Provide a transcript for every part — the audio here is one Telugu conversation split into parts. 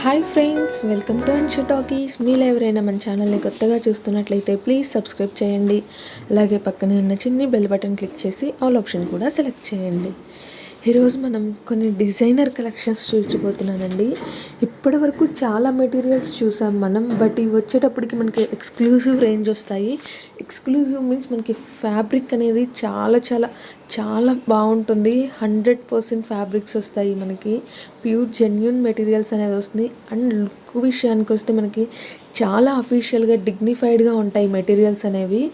Hi friends, welcome to Anshu talkies. మీరు ఎవరైనా మన ఛానల్ని కొత్తగా చూస్తున్నట్లయితే ప్లీజ్ సబ్స్క్రైబ్ చేయండి. అలాగే పక్కనే ఉన్న చిన్ని బెల్ బటన్ క్లిక్ చేసి ఆల్ ఆప్షన్ కూడా సెలెక్ట్ చేయండి. ఈరోజు మనం కొన్ని డిజైనర్ కలెక్షన్స్ చూపించబోతున్నానండి. ఇప్పటి వరకు చాలా మెటీరియల్స్ చూసాం మనం, బట్ ఇవి వచ్చేటప్పటికి మనకి ఎక్స్క్లూజివ్ రేంజ్ వస్తాయి. ఎక్స్క్లూజివ్ మీన్స్ మనకి ఫ్యాబ్రిక్ అనేది చాలా చాలా చాలా బాగుంటుంది. 100% ఫ్యాబ్రిక్స్ వస్తాయి మనకి. ప్యూర్ జెన్యూన్ మెటీరియల్స్ అనేది వస్తుంది. అండ్ లుక్ విషయానికి వస్తే మనకి చాలా అఫీషియల్గా డిగ్నిఫైడ్గా ఉంటాయి మెటీరియల్స్ అనేవి.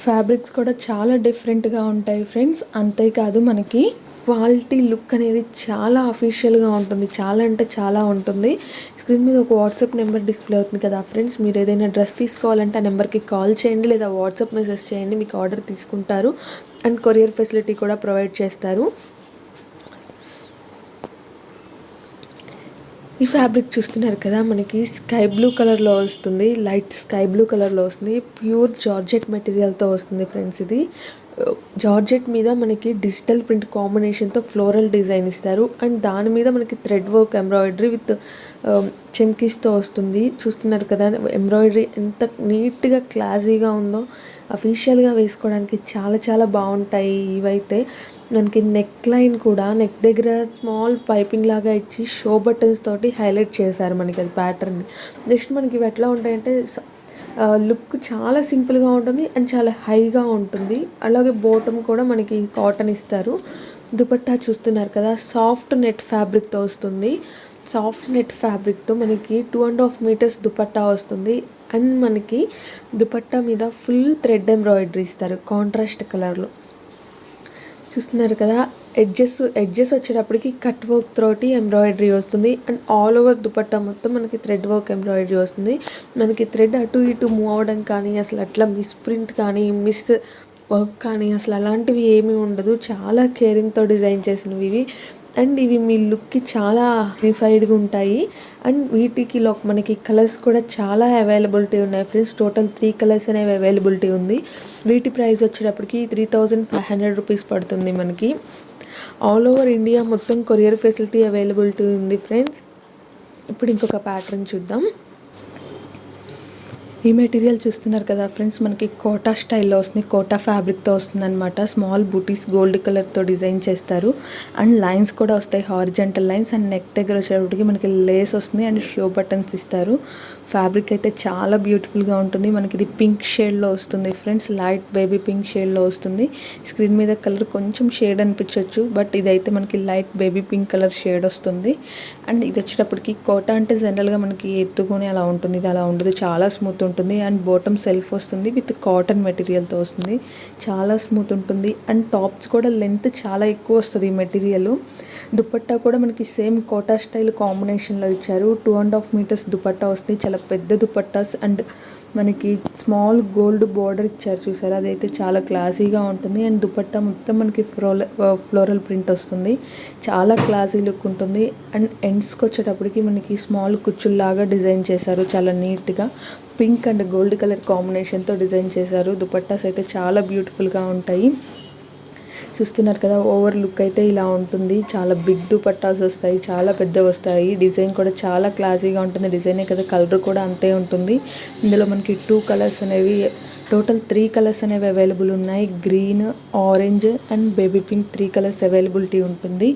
ఫ్యాబ్రిక్స్ కూడా చాలా డిఫరెంట్గా ఉంటాయి ఫ్రెండ్స్. అంతేకాదు మనకి క్వాలిటీ లుక్ అనేది చాలా అఫీషియల్గా ఉంటుంది. చాలా అంటే చాలా ఉంటుంది. స్క్రీన్ మీద ఒక వాట్సాప్ నెంబర్ డిస్ప్లే అవుతుంది కదా ఫ్రెండ్స్, మీరు ఏదైనా డ్రెస్ తీసుకోవాలంటే ఆ నెంబర్కి కాల్ చేయండి లేదా వాట్సాప్ మెసేజ్ చేయండి. మీకు ఆర్డర్ తీసుకుంటారు అండ్ కొరియర్ ఫెసిలిటీ కూడా ప్రొవైడ్ చేస్తారు. ఈ ఫ్యాబ్రిక్ చూస్తున్నారు కదా, మనకి స్కై బ్లూ కలర్లో వస్తుంది. లైట్ స్కై బ్లూ కలర్లో వస్తుంది. ప్యూర్ జార్జెట్ మెటీరియల్తో వస్తుంది ఫ్రెండ్స్. ఇది జార్జెట్ మీద మనకి డిజిటల్ ప్రింట్ కాంబినేషన్తో ఫ్లోరల్ డిజైన్ ఇస్తారు. అండ్ దాని మీద మనకి థ్రెడ్ వర్క్ ఎంబ్రాయిడరీ విత్ చెమ్కీస్తో వస్తుంది. చూస్తున్నారు కదా ఎంబ్రాయిడరీ ఎంత నీట్గా క్లాసీగా ఉందో. అఫీషియల్గా వేసుకోవడానికి చాలా చాలా బాగుంటాయి. ఇవైతే మనకి నెక్ లైన్ కూడా నెక్ దగ్గర స్మాల్ పైపింగ్ లాగా ఇచ్చి షో బటన్స్ తోటి హైలైట్ చేశారు మనకి అది ప్యాటర్న్. నెక్స్ట్ మనకి ఇవి ఎట్లా ఉంటాయంటే లుక్ చాలా సింపుల్గా ఉంటుంది అండ్ చాలా హైగా ఉంటుంది. అలాగే బాటమ్ కూడా మనకి కాటన్ ఇస్తారు. దుపట్టా చూస్తున్నారు కదా, సాఫ్ట్ నెట్ ఫ్యాబ్రిక్తో వస్తుంది. సాఫ్ట్ నెట్ ఫ్యాబ్రిక్తో మనకి 2.5 మీటర్స్ దుపట్టా వస్తుంది. అండ్ మనకి దుపట్టా మీద ఫుల్ థ్రెడ్ ఎంబ్రాయిడరీ ఇస్తారు కాంట్రాస్ట్ కలర్లో. చూస్తున్నారు కదా, ఎడ్జెస్ వచ్చేటప్పటికి కట్ వర్క్ తోటి ఎంబ్రాయిడరీ వస్తుంది. అండ్ ఆల్ ఓవర్ దుపట్టా మొత్తం మనకి థ్రెడ్ వర్క్ ఎంబ్రాయిడరీ వస్తుంది. మనకి థ్రెడ్ అటు ఇటు మూవ్ అవ్వడం కానీ, అసలు అట్లా మిస్ ప్రింట్ కానీ మిస్ వర్క్ కానీ అసలు అలాంటివి ఏమీ ఉండదు. చాలా కేరింగ్తో డిజైన్ చేసినవి ఇవి. అండ్ ఇవి మీ లుక్కి చాలా డిఫైడ్గా ఉంటాయి. అండ్ వీటికి మనకి కలర్స్ కూడా చాలా అవైలబిలిటీ ఉన్నాయి ఫ్రెండ్స్. టోటల్ 3 కలర్స్ అనేవి అవైలబిలిటీ ఉంది. వీటి ప్రైస్ వచ్చేటప్పటికి 3500 రూపీస్ పడుతుంది మనకి. ఆల్ ఓవర్ ఇండియా మొత్తం కొరియర్ ఫెసిలిటీ అవైలబిలిటీ ఉంది ఫ్రెండ్స్. ఇప్పుడు ఇంకొక ప్యాటర్న్ చూద్దాం. ఈ మెటీరియల్ చూస్తున్నారు కదా ఫ్రెండ్స్, మనకి కోటా స్టైల్లో వస్తుంది. కోటా ఫ్యాబ్రిక్తో వస్తుంది అనమాట. స్మాల్ బూటీస్ గోల్డ్ కలర్తో డిజైన్ చేస్తారు. అండ్ లైన్స్ కూడా వస్తాయి, హారిజంటల్ లైన్స్. అండ్ నెక్ దగ్గర వచ్చేటప్పటికి మనకి లేస్ వస్తుంది అండ్ షో బటన్స్ ఇస్తారు. ఫ్యాబ్రిక్ అయితే చాలా బ్యూటిఫుల్గా ఉంటుంది. మనకి ఇది పింక్ షేడ్లో వస్తుంది ఫ్రెండ్స్, లైట్ బేబీ పింక్ షేడ్లో వస్తుంది. స్క్రీన్ మీద కలర్ కొంచెం షేడ్ అనిపించవచ్చు, బట్ ఇదైతే మనకి light baby pink colour shade వస్తుంది. అండ్ ఇది వచ్చేటప్పటికి కోటా అంటే జనరల్గా మనకి ఎత్తుకొని అలా ఉంటుంది, ఇది అలా ఉండదు, చాలా స్మూత్ ఉంటుంది. అండ్ బాటమ్ సెల్ఫ్ వస్తుంది విత్ కాటన్ మెటీరియల్తో వస్తుంది. చాలా స్మూత్ ఉంటుంది. అండ్ టాప్స్ కూడా లెంత్ చాలా ఎక్కువ వస్తుంది ఈ మెటీరియల్. దుపట్టా కూడా మనకి సేమ్ కోటా స్టైల్ కాంబినేషన్లో ఇచ్చారు. 2.5 మీటర్స్ దుపట్టా వస్తుంది. చాలా పెద్ద దుపట్టాస్ అండ్ మనకి స్మాల్ గోల్డ్ బార్డర్ ఇచ్చారు చూసారు, అదైతే చాలా క్లాసీగా ఉంటుంది. అండ్ దుపట్టా మొత్తం మనకి ఫ్లోరల్ ప్రింట్ వస్తుంది. చాలా క్లాసీ లుక్ ఉంటుంది. అండ్ ఎండ్స్కి వచ్చేటప్పటికి మనకి స్మాల్ కుచ్చుల్లాగా డిజైన్ చేశారు. చాలా నీట్గా పింక్ అండ్ గోల్డ్ కలర్ కాంబినేషన్తో డిజైన్ చేశారు. దుపట్టాస్ అయితే చాలా బ్యూటిఫుల్గా ఉంటాయి. చూస్తున్నారు కదా, ఓవర్ లుక్ అయితే ఇలా ఉంటుంది. చాలా బిగ్ దుపట్టాస్ వస్తాయి, చాలా పెద్ద వస్తాయి. డిజైన్ కూడా చాలా క్లాసీగా ఉంటుంది. డిజైనే కదా, కలర్ కూడా అంతే ఉంటుంది. ఇందులో మనకి 2 కలర్స్ అనేవి, టోటల్ 3 కలర్స్ అనేవి అవైలబుల్ ఉన్నాయి. Green, orange and baby pink 3 colours availability ఉంటుంది.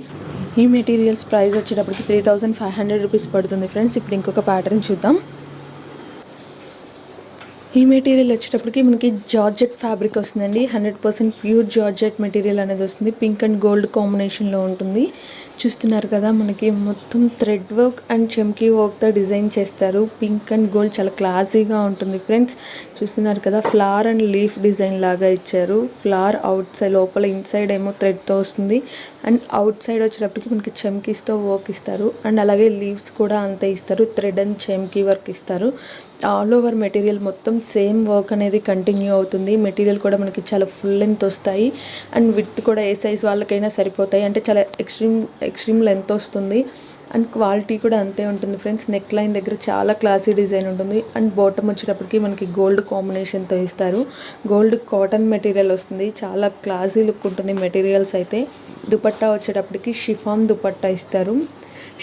ఈ మెటీరియల్స్ ప్రైస్ వచ్చేటప్పటికి 3500 రూపీస్ పడుతుంది ఫ్రెండ్స్. ఇప్పుడు ఇంకొక ప్యాటర్న్ చూద్దాం. ఈ మెటీరియల్ వచ్చేటప్పటికి మనకి జార్జెట్ ఫ్యాబ్రిక్ వస్తుందండి. 100% ప్యూర్ జార్జెట్ మెటీరియల్ అనేది వస్తుంది. పింక్ అండ్ గోల్డ్ కాంబినేషన్లో ఉంటుంది. చూస్తున్నారు కదా, మనకి మొత్తం థ్రెడ్ వర్క్ అండ్ చెమ్కీ వర్క్తో డిజైన్ చేస్తారు. పింక్ అండ్ గోల్డ్ చాలా క్లాసీగా ఉంటుంది ఫ్రెండ్స్. చూస్తున్నారు కదా, ఫ్లవర్ అండ్ లీఫ్ డిజైన్ లాగా ఇచ్చారు. ఫ్లవర్ అవుట్ సైడ్, లోపల ఇన్సైడ్ ఏమో థ్రెడ్తో వస్తుంది. అండ్ అవుట్ సైడ్ వచ్చేటప్పటికి మనకి చెమ్కీస్తో వర్క్ ఇస్తారు. అండ్ అలాగే లీవ్స్ కూడా అంతే ఇస్తారు. థ్రెడ్ అండ్ చెమ్కీ వర్క్ ఇస్తారు. ఆల్ ఓవర్ మెటీరియల్ మొత్తం సేమ్ వర్క్ అనేది కంటిన్యూ అవుతుంది. మెటీరియల్ కూడా మనకి చాలా ఫుల్ లెంత్ వస్తాయి. అండ్ విడ్త్ కూడా ఏ సైజ్ వాళ్ళకైనా సరిపోతాయి. అంటే చాలా ఎక్స్ట్రీమ్ లెంత్ వస్తుంది. అండ్ క్వాలిటీ కూడా అంతే ఉంటుంది ఫ్రెండ్స్. నెక్ లైన్ దగ్గర చాలా క్లాసీ డిజైన్ ఉంటుంది. అండ్ బాటమ్ వచ్చేటప్పటికి మనకి గోల్డ్ కాంబినేషన్తో ఇస్తారు. గోల్డ్ కాటన్ మెటీరియల్ వస్తుంది. చాలా క్లాసీ లుక్ ఉంటుంది మెటీరియల్స్ అయితే. దుపట్టా వచ్చేటప్పటికి షిఫాన్ దుపట్టా ఇస్తారు.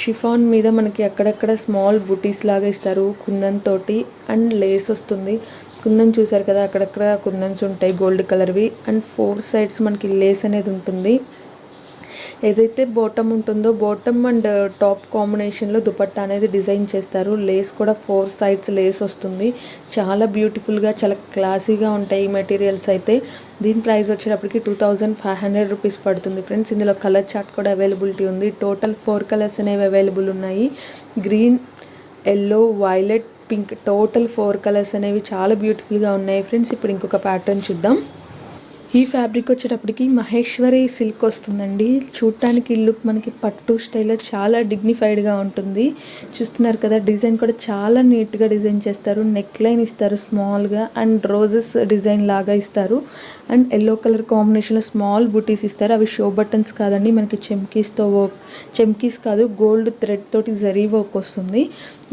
షిఫాన్ మీద మనకి అక్కడక్కడ స్మాల్ బుటీస్ లాగా ఇస్తారు కుందన్ తోటి అండ్ లేస్ వస్తుంది. కుందన్ చూసారు కదా, అక్కడక్కడ కుందన్స్ ఉంటాయి గోల్డ్ కలర్వి అండ్ 4 సైడ్స్ మనకి లేస్ అనేది ఉంటుంది. ఏదైతే బాటమ్ ఉంటుందో బాటమ్ అండ్ టాప్ కాంబినేషన్లో దుపట్టా అనేది డిజైన్ చేస్తారు. లేస్ కూడా 4 సైడ్స్ లేస్ వస్తుంది. చాలా బ్యూటిఫుల్గా చాలా క్లాసీగా ఉంటాయి ఈ మెటీరియల్స్ అయితే. దీని ప్రైస్ వచ్చేటప్పటికి 2500 రూపీస్ పడుతుంది ఫ్రెండ్స్. ఇందులో కలర్ చార్ట్ కూడా అవైలబిలిటీ ఉంది. టోటల్ 4 కలర్స్ అనేవి అవైలబుల్ ఉన్నాయి. Green, yellow, violet, pink, total 4 colours అనేవి చాలా బ్యూటిఫుల్గా ఉన్నాయి ఫ్రెండ్స్. ఇప్పుడు ఇంకొక ప్యాటర్న్ చూద్దాం. ఈ ఫ్యాబ్రిక్ వచ్చేటప్పటికి మహేశ్వరి సిల్క్ వస్తుందండి. చూడటానికి లుక్ మనకి పట్టు స్టైల్లో చాలా డిగ్నిఫైడ్గా ఉంటుంది. చూస్తున్నారు కదా, డిజైన్ కూడా చాలా నీట్గా డిజైన్ చేస్తారు. నెక్ లైన్ ఇస్తారు స్మాల్గా అండ్ రోజెస్ డిజైన్ లాగా ఇస్తారు. అండ్ ఎల్లో కలర్ కాంబినేషన్లో స్మాల్ బుటీస్ ఇస్తారు. అవి షో బటన్స్ కాదండి, మనకి చెమ్కీస్ కాదు, గోల్డ్ థ్రెడ్ తోటి జరీ వర్క్ వస్తుంది.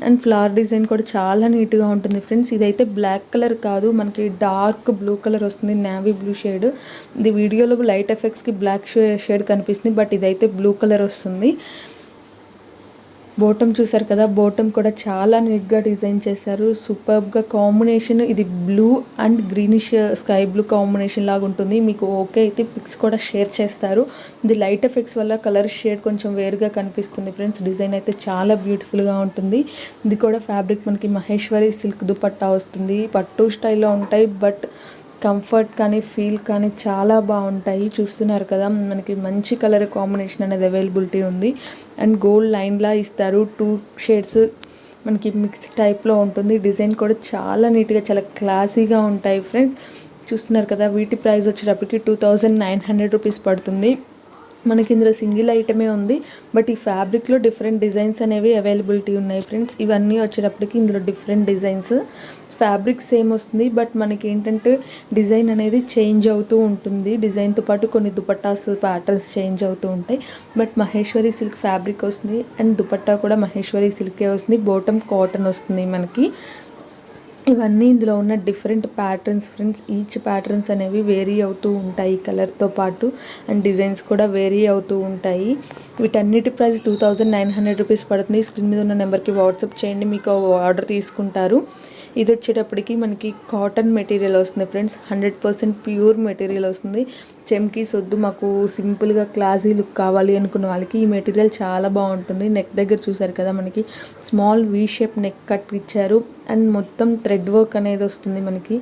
అండ్ ఫ్లవర్ డిజైన్ కూడా చాలా నీట్గా ఉంటుంది ఫ్రెండ్స్. ఇదైతే బ్లాక్ కలర్ కాదు, మనకి డార్క్ బ్లూ కలర్ వస్తుంది, నేవీ బ్లూ షేడ్. ఇది వీడియోలో లైట్ ఎఫెక్ట్స్కి బ్లాక్ షేడ్ కనిపిస్తుంది, బట్ ఇదైతే బ్లూ కలర్ వస్తుంది. బాటమ్ చూసారు కదా, బాటమ్ కూడా చాలా నీట్గా డిజైన్ చేశారు. సూపర్గా కాంబినేషన్. ఇది blue and greenish sky blue combination లాగా ఉంటుంది. మీకు ఓకే అయితే పిక్స్ కూడా షేర్ చేస్తారు. ఇది లైట్ ఎఫెక్ట్స్ వల్ల కలర్ షేడ్ కొంచెం వేరుగా కనిపిస్తుంది ఫ్రెండ్స్. డిజైన్ అయితే చాలా బ్యూటిఫుల్గా ఉంటుంది. ఇది కూడా ఫ్యాబ్రిక్ మనకి మహేశ్వరి సిల్క్ దుపట్టా వస్తుంది. పట్టు స్టైల్లో ఉంటాయి, బట్ కంఫర్ట్ కానీ ఫీల్ కానీ చాలా బాగుంటాయి. చూస్తున్నారు కదా, మనకి మంచి కలర్ కాంబినేషన్ అనేది అవైలబిలిటీ ఉంది. అండ్ గోల్డ్ లైన్లా ఇస్తారు. 2 షేడ్స్ మనకి మిక్స్ టైప్లో ఉంటుంది. డిజైన్ కూడా చాలా నీట్గా చాలా క్లాసీగా ఉంటాయి ఫ్రెండ్స్. చూస్తున్నారు కదా, వీటి ప్రైస్ వచ్చేటప్పటికి 2900 రూపీస్ పడుతుంది. మనకి ఇందులో సింగిల్ ఐటమే ఉంది, బట్ ఈ ఫ్యాబ్రిక్లో డిఫరెంట్ డిజైన్స్ అనేవి అవైలబిలిటీ ఉన్నాయి ఫ్రెండ్స్. ఇవన్నీ వచ్చేటప్పటికి ఇందులో డిఫరెంట్ డిజైన్స్. ఫ్యాబ్రిక్ సేమ్ వస్తుంది, బట్ మనకి ఏంటంటే డిజైన్ అనేది చేంజ్ అవుతూ ఉంటుంది. డిజైన్తో పాటు కొన్ని దుపట్టాస్ ప్యాటర్న్స్ చేంజ్ అవుతూ ఉంటాయి. బట్ మహేశ్వరి సిల్క్ ఫ్యాబ్రిక్ వస్తుంది అండ్ దుపట్టా కూడా మహేశ్వరి సిల్కే వస్తుంది. బాటమ్ కాటన్ వస్తుంది మనకి. ఇవన్నీ ఇందులో ఉన్న different patterns friends. Each patterns అనేవి వేరీ అవుతూ ఉంటాయి కలర్తో పాటు, అండ్ డిజైన్స్ కూడా వేరీ అవుతూ ఉంటాయి. వీటన్నిటి ప్రైస్ 2900 రూపీస్ పడుతుంది. స్క్రీన్ మీద ఉన్న నెంబర్కి వాట్సాప్ చేయండి, మీకు ఆర్డర్ తీసుకుంటారు. ఇది వచ్చేటప్పటికి మనకి కాటన్ మెటీరియల్ వస్తుంది ఫ్రెండ్స్. 100% ప్యూర్ మెటీరియల్ వస్తుంది. చెమ్కీస్ వద్దు, మాకు సింపుల్గా క్లాసీ లుక్ కావాలి అనుకున్న వాళ్ళకి ఈ మెటీరియల్ చాలా బాగుంటుంది. నెక్ దగ్గర చూసారు కదా, మనకి small V shape neck cut ఇచ్చారు. అండ్ మొత్తం థ్రెడ్ వర్క్ అనేది వస్తుంది మనకి.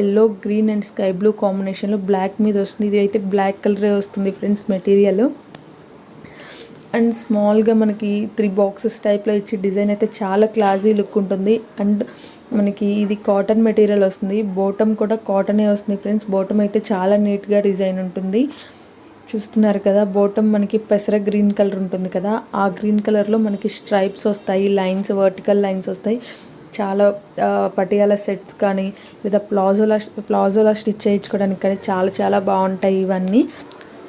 Yellow, green and sky blue కాంబినేషన్లో బ్లాక్ మీద వస్తుంది. ఇది అయితే బ్లాక్ కలరే వస్తుంది ఫ్రెండ్స్ మెటీరియల్. అండ్ స్మాల్గా మనకి 3 బాక్సెస్ టైప్లో ఇచ్చి డిజైన్ అయితే చాలా క్లాసీ లుక్ ఉంటుంది. అండ్ మనకి ఇది కాటన్ మెటీరియల్ వస్తుంది. బాటమ్ కూడా కాటనే వస్తుంది ఫ్రెండ్స్. బాటమ్ అయితే చాలా నీట్గా డిజైన్ ఉంటుంది. చూస్తున్నారు కదా, బాటమ్ మనకి పెసర గ్రీన్ కలర్ ఉంటుంది కదా, ఆ గ్రీన్ కలర్లో మనకి స్ట్రైప్స్ వస్తాయి, లైన్స్, వర్టికల్ లైన్స్ వస్తాయి. చాలా పటియాల సెట్స్ కానీ లేదా ప్లాజోలా స్టిచ్ చేయించుకోవడానికి కానీ చాలా చాలా బాగుంటాయి ఇవన్నీ.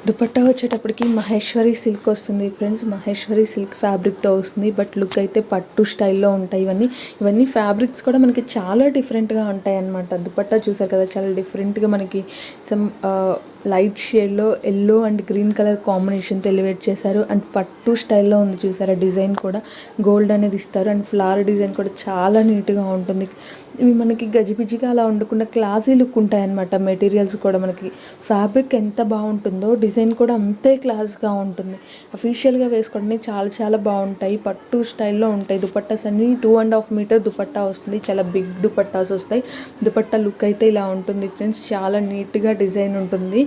దుపట్టా వచ్చేటప్పటికి మహేశ్వరి సిల్క్ వస్తుంది ఫ్రెండ్స్. మహేశ్వరి సిల్క్ ఫ్యాబ్రిక్తో వస్తుంది, బట్ లుక్ అయితే పట్టు స్టైల్లో ఉంటాయి ఇవన్నీ ఫ్యాబ్రిక్స్ కూడా మనకి చాలా డిఫరెంట్గా ఉంటాయి అన్నమాట. దుపట్టా చూసారు కదా, చాలా డిఫరెంట్గా మనకి సమ్ లైట్ షేడ్లో ఎల్లో అండ్ గ్రీన్ కలర్ కాంబినేషన్తో ఎలివేట్ చేశారు. అండ్ పట్టు స్టైల్లో ఉంది చూసారా, డిజైన్ కూడా గోల్డ్ అనేది ఇస్తారు. అండ్ ఫ్లవర్ డిజైన్ కూడా చాలా నీట్గా ఉంటుంది. ఇవి మనకి గజిబిజిగా అలా ఉండకుండా క్లాసీ లుక్ ఉంటాయి అన్నమాట. మెటీరియల్స్ కూడా మనకి ఫ్యాబ్రిక్ ఎంత బాగుంటుందో డిజైన్ కూడా అంతే క్లాస్గా ఉంటుంది. అఫీషియల్గా వేసుకోవడానికి చాలా చాలా బాగుంటాయి. పట్టు స్టైల్లో ఉంటాయి. దుపట్టాస్ అన్ని 2.5 మీటర్ దుపట్టా వస్తుంది. చాలా బిగ్ దుపట్టాస్ వస్తాయి. దుపట్టా లుక్ అయితే ఇలా ఉంటుంది ఫ్రెండ్స్. చాలా నీట్గా డిజైన్ ఉంటుంది.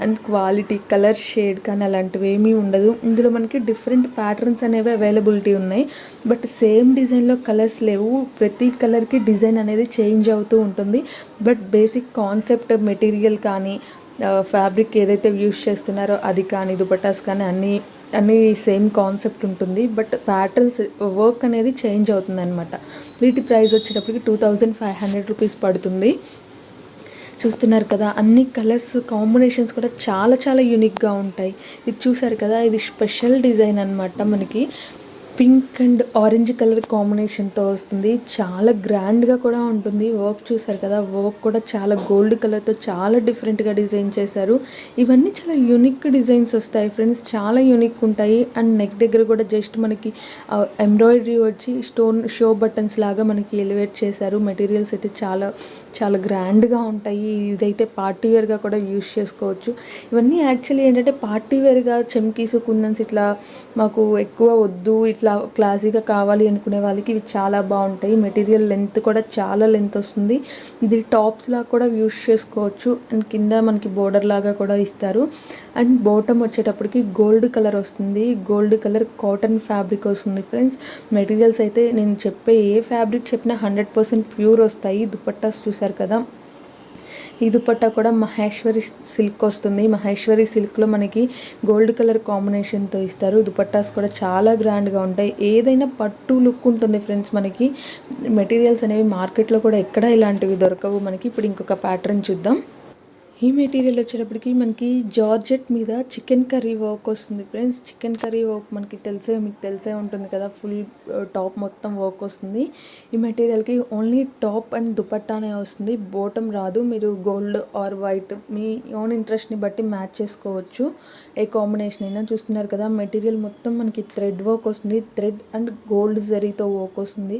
అండ్ క్వాలిటీ, కలర్ షేడ్ కానీ అలాంటివి ఏమీ ఉండదు. ఇందులో మనకి డిఫరెంట్ ప్యాటర్న్స్ అనేవి అవైలబిలిటీ ఉన్నాయి, బట్ సేమ్ డిజైన్లో కలర్స్ లేవు. ప్రతి కలర్కి డిజైన్ అనేది చేంజ్ అవుతూ ఉంటుంది. బట్ బేసిక్ కాన్సెప్ట్ మెటీరియల్ కానీ ఫ్యాబ్రిక్ ఏదైతే యూస్ చేస్తున్నారో అది కానీ దుపట్టాస్ కానీ అన్నీ సేమ్ కాన్సెప్ట్ ఉంటుంది. బట్ ప్యాటర్న్స్ వర్క్ అనేది చేంజ్ అవుతుంది అనమాట. వీటి ప్రైస్ వచ్చేటప్పటికి 2500 రూపీస్ పడుతుంది. చూస్తున్నారు కదా, అన్ని కలర్స్ కాంబినేషన్స్ కూడా చాలా చాలా యూనిక్గా ఉంటాయి. ఇది చూసారు కదా, ఇది స్పెషల్ డిజైన్ అనమాట. మనకి పింక్ అండ్ ఆరెంజ్ కలర్ కాంబినేషన్తో వస్తుంది. చాలా గ్రాండ్గా కూడా ఉంటుంది. వర్క్ చూసారు కదా, వర్క్ కూడా చాలా గోల్డ్ కలర్తో చాలా డిఫరెంట్గా డిజైన్ చేశారు. ఇవన్నీ చాలా యూనిక్ డిజైన్స్ వస్తాయి ఫ్రెండ్స్, చాలా యూనిక్ ఉంటాయి. అండ్ నెక్ దగ్గర కూడా జస్ట్ మనకి ఎంబ్రాయిడరీ వచ్చి స్టోన్ షో బటన్స్ లాగా మనకి ఎలివేట్ చేశారు. మెటీరియల్స్ అయితే చాలా చాలా గ్రాండ్గా ఉంటాయి. ఇదైతే పార్టీ వేర్గా కూడా యూజ్ చేసుకోవచ్చు. ఇవన్నీ యాక్చువల్లీ ఏంటంటే పార్టీ వేర్గా చమ్కీస్ కుందన్స్ ఇట్లా మాకు ఎక్కువ వద్దు, ఇట్లా క్లాసీగా కావాలి అనుకునే వాళ్ళకి ఇవి చాలా బాగుంటాయి. మెటీరియల్ లెంత్ కూడా చాలా లెంత్ వస్తుంది. ఇది టాప్స్ లాగా కూడా యూజ్ చేసుకోవచ్చు. అండ్ కింద మనకి బోర్డర్ లాగా కూడా ఇస్తారు. అండ్ బాటమ్ వచ్చేటప్పటికి గోల్డ్ కలర్ వస్తుంది. గోల్డ్ కలర్ కాటన్ ఫ్యాబ్రిక్ వస్తుంది ఫ్రెండ్స్. మెటీరియల్స్ అయితే నేను చెప్పే ఏ ఫ్యాబ్రిక్ చెప్పినా 100% ప్యూర్ వస్తాయి. దుపట్టాస్ చూసారు కదా, ఈ దుపట్టా కూడా మహేశ్వరి సిల్క్ వస్తుంది. మహేశ్వరి సిల్క్లో మనకి గోల్డ్ కలర్ కాంబినేషన్తో ఇస్తారు. దుపట్టాస్ కూడా చాలా గ్రాండ్గా ఉంటాయి. ఏదైనా పట్టు లుక్ ఉంటుంది ఫ్రెండ్స్. మనకి మెటీరియల్స్ అనేవి మార్కెట్లో కూడా ఎక్కడ ఇలాంటివి దొరకవు మనకి. ఇప్పుడు ఇంకొక ప్యాటర్న్ చూద్దాం. ఈ మెటీరియల్ వచ్చేటప్పటికి మనకి జార్జెట్ మీద చికెన్ కర్రీ వర్క్ వస్తుంది ఫ్రెండ్స్. చికెన్ కర్రీ వర్క్ మనకి మీకు తెలిసే ఉంటుంది కదా, ఫుల్ టాప్ మొత్తం వర్క్ వస్తుంది. ఈ మెటీరియల్కి ఓన్లీ టాప్ అండ్ దుపట్టానే వస్తుంది, బాటమ్ రాదు. మీరు గోల్డ్ ఆర్ వైట్ మీ ఓన్ ఇంట్రెస్ట్ని బట్టి మ్యాచ్ చేసుకోవచ్చు. ఏ కాంబినేషన్ అయినా. చూస్తున్నారు కదా, మెటీరియల్ మొత్తం మనకి థ్రెడ్ వర్క్ వస్తుంది. థ్రెడ్ అండ్ గోల్డ్ జరీతో వర్క్ వస్తుంది.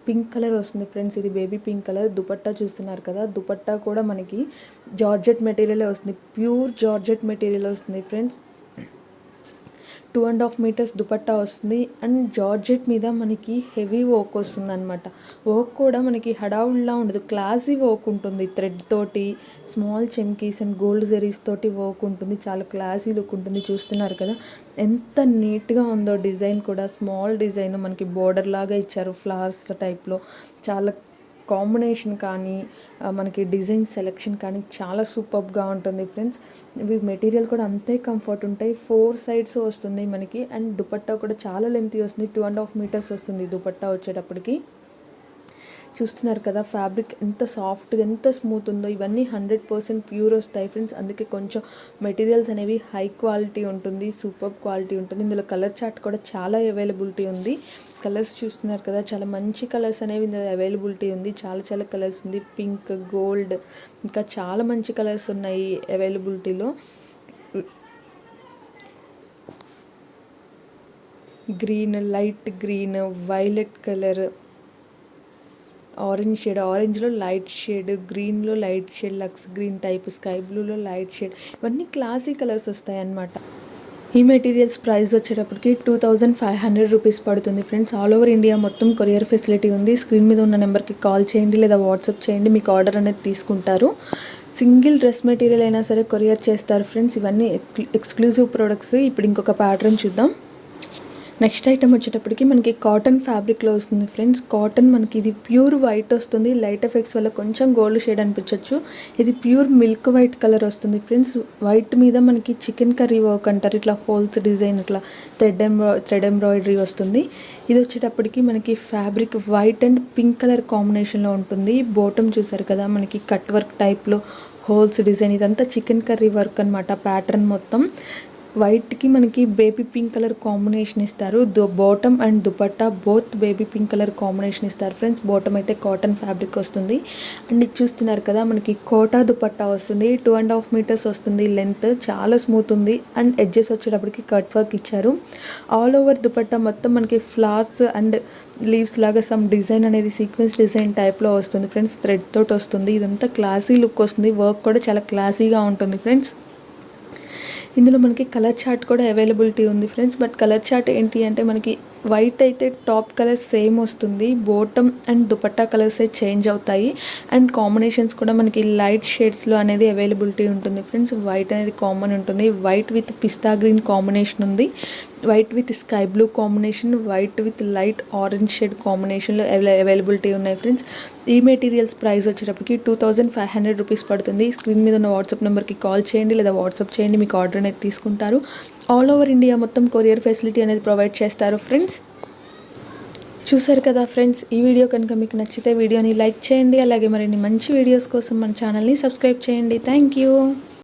పింక్ కలర్ వస్తుంది ఫ్రెండ్స్, ఇది బేబీ పింక్ కలర్. దుపట్టా చూస్తున్నారు కదా, దుపట్టా కూడా మనకి జార్జెట్ మెటీరియలే వస్తుంది. ప్యూర్ జార్జెట్ మెటీరియల్ వస్తుంది ఫ్రెండ్స్. 2.5 మీటర్స్ దుపట్టా వస్తుంది. అండ్ జార్జెట్ మీద మనకి హెవీ వర్క్ వస్తుంది అనమాట. వర్క్ కూడా మనకి హడావుల్లా ఉండదు, క్లాసీ వర్క్ ఉంటుంది. థ్రెడ్ తోటి స్మాల్ చెమ్కీస్ అండ్ గోల్డ్ జరీస్ తోటి వర్క్ ఉంటుంది. చాలా క్లాసీ లుక్ ఉంటుంది. చూస్తున్నారు కదా ఎంత నీట్గా ఉందో. డిజైన్ కూడా స్మాల్ డిజైన్ మనకి బోర్డర్ లాగా ఇచ్చారు ఫ్లవర్స్ టైప్లో. చాలా కాంబినేషన్ కానీ మనకి డిజైన్ సెలెక్షన్ కానీ చాలా సూపర్గా ఉంటుంది ఫ్రెండ్స్. ఇవి మెటీరియల్ కూడా అంతే కంఫర్ట్ ఉంటాయి. 4 సైడ్స్ వస్తుంది మనకి. అండ్ దుపట్టా కూడా చాలా లెంతీ వస్తుంది. 2.5 మీటర్స్ వస్తుంది దుపట్టా వచ్చేటప్పటికి. చూస్తున్నారు కదా ఫ్యాబ్రిక్ ఎంత సాఫ్ట్గా ఎంత స్మూత్ ఉందో. ఇవన్నీ 100% ప్యూర్ వస్తాయి ఫ్రెండ్స్. అందుకే కొంచెం మెటీరియల్స్ అనేవి హై క్వాలిటీ ఉంటుంది, సూపర్ క్వాలిటీ ఉంటుంది. ఇందులో కలర్ చార్ట్ కూడా చాలా అవైలబిలిటీ ఉంది. కలర్స్ చూస్తున్నారు కదా, చాలా మంచి కలర్స్ అనేవి ఇందులో అవైలబిలిటీ ఉంది. చాలా చాలా కలర్స్ ఉంది. పింక్, గోల్డ్, ఇంకా చాలా మంచి కలర్స్ ఉన్నాయి అవైలబిలిటీలో. Green, light green, violet colour, orange shade, ఆరెంజ్లో లైట్ షేడ్, గ్రీన్లో light shade, lux green type, sky బ్లూలో లైట్ షేడ్, ఇవన్నీ క్లాసీ కలర్స్ వస్తాయి అన్నమాట. ఈ మెటీరియల్స్ ప్రైస్ వచ్చేటప్పటికి 2500 రూపీస్ పడుతుంది ఫ్రెండ్స్. ఆల్ ఓవర్ ఇండియా మొత్తం కొరియర్ ఫెసిలిటీ ఉంది. స్క్రీన్ మీద ఉన్న నెంబర్కి కాల్ చేయండి లేదా వాట్సాప్ చేయండి, మీకు ఆర్డర్ అనేది తీసుకుంటారు. సింగిల్ డ్రెస్ మెటీరియల్ అయినా సరే కొరియర్ చేస్తారు ఫ్రెండ్స్. ఇవన్నీ ఎక్స్క్లూజివ్ ప్రోడక్ట్స్. ఇప్పుడు ఇంకొక ప్యాటర్న్ చూద్దాం. నెక్స్ట్ ఐటమ్ వచ్చేటప్పటికి మనకి కాటన్ ఫ్యాబ్రిక్లో వస్తుంది ఫ్రెండ్స్. కాటన్ మనకి ఇది ప్యూర్ వైట్ వస్తుంది. లైట్ ఎఫెక్ట్స్ వల్ల కొంచెం గోల్డ్ షేడ్ అనిపించవచ్చు. ఇది ప్యూర్ మిల్క్ వైట్ కలర్ వస్తుంది ఫ్రెండ్స్. వైట్ మీద మనకి చికెన్ కర్రీ వర్క్ అంటారు, ఇట్లా హోల్స్ డిజైన్, ఇట్లా థ్రెడ్ ఎంబ్రాయిడరీ వస్తుంది. ఇది వచ్చేటప్పటికి మనకి fabric white and pink colour కాంబినేషన్లో ఉంటుంది. బాటమ్ చూసారు కదా మనకి కట్ వర్క్ టైప్లో హోల్స్ డిజైన్, ఇదంతా చికెన్ కర్రీ వర్క్ అనమాట. ప్యాటర్న్ మొత్తం వైట్కి మనకి బేబీ పింక్ కలర్ కాంబినేషన్ ఇస్తారు. Bottom and dupatta both baby pink colour combination ఇస్తారు ఫ్రెండ్స్. బాటమ్ అయితే కాటన్ ఫ్యాబ్రిక్ వస్తుంది. అండ్ ఇది చూస్తున్నారు కదా మనకి కోటా దుపట్టా వస్తుంది. 2.5 మీటర్స్ వస్తుంది లెంత్, చాలా స్మూత్ ఉంది. అండ్ ఎడ్జెస్ వచ్చేటప్పటికి కట్ వర్క్ ఇచ్చారు. ఆల్ ఓవర్ దుపట్టా మొత్తం మనకి ఫ్లవర్స్ అండ్ లీవ్స్ లాగా సమ్ డిజైన్ అనేది సీక్వెన్స్ డిజైన్ టైప్లో వస్తుంది ఫ్రెండ్స్. థ్రెడ్ తోటి వస్తుంది. ఇదంతా క్లాసీ లుక్ వస్తుంది. వర్క్ కూడా చాలా క్లాసీగా ఉంటుంది ఫ్రెండ్స్. ఇందులో మనకి కలర్ చార్ట్ కూడా అవైలబిలిటీ ఉంది ఫ్రెండ్స్. బట్ కలర్ చార్ట్ ఏంటి అంటే మనకి వైట్ అయితే టాప్ కలర్ సేమ్ వస్తుంది. బాటమ్ అండ్ దుపట్టా కలర్సే చేంజ్ అవుతాయి. అండ్ కాంబినేషన్స్ కూడా మనకి లైట్ షేడ్స్లో అనేది అవైలబిలిటీ ఉంటుంది ఫ్రెండ్స్. వైట్ అనేది కామన్ ఉంటుంది. White with pista green combination ఉంది. White with sky blue combination, white with light orange shade కాంబినేషన్లో అవైలబిలిటీ ఉన్నాయి ఫ్రెండ్స్. ఈ మెటీరియల్స్ ప్రైస్ వచ్చేటప్పటికి 2500 రూపీస్ పడుతుంది. స్క్రీన్ మీద ఉన్న వాట్సాప్ నెంబర్కి కాల్ చేయండి లేదా వాట్సాప్ చేయండి, మీకు ఆర్డర్ అనేది తీసుకుంటారు. ఆల్ ఓవర్ ఇండియా మొత్తం కొరియర్ ఫెసిలిటీ అనేది ప్రొవైడ్ చేస్తారు ఫ్రెండ్స్. చూసారు కదా ఫ్రెండ్స్, ఈ వీడియో కనుక మీకు నచ్చితే వీడియోని లైక్ చేయండి. అలాగే మరిన్ని మంచి వీడియోస్ కోసం మన ఛానల్ని సబ్స్క్రైబ్ చేయండి. Thank you.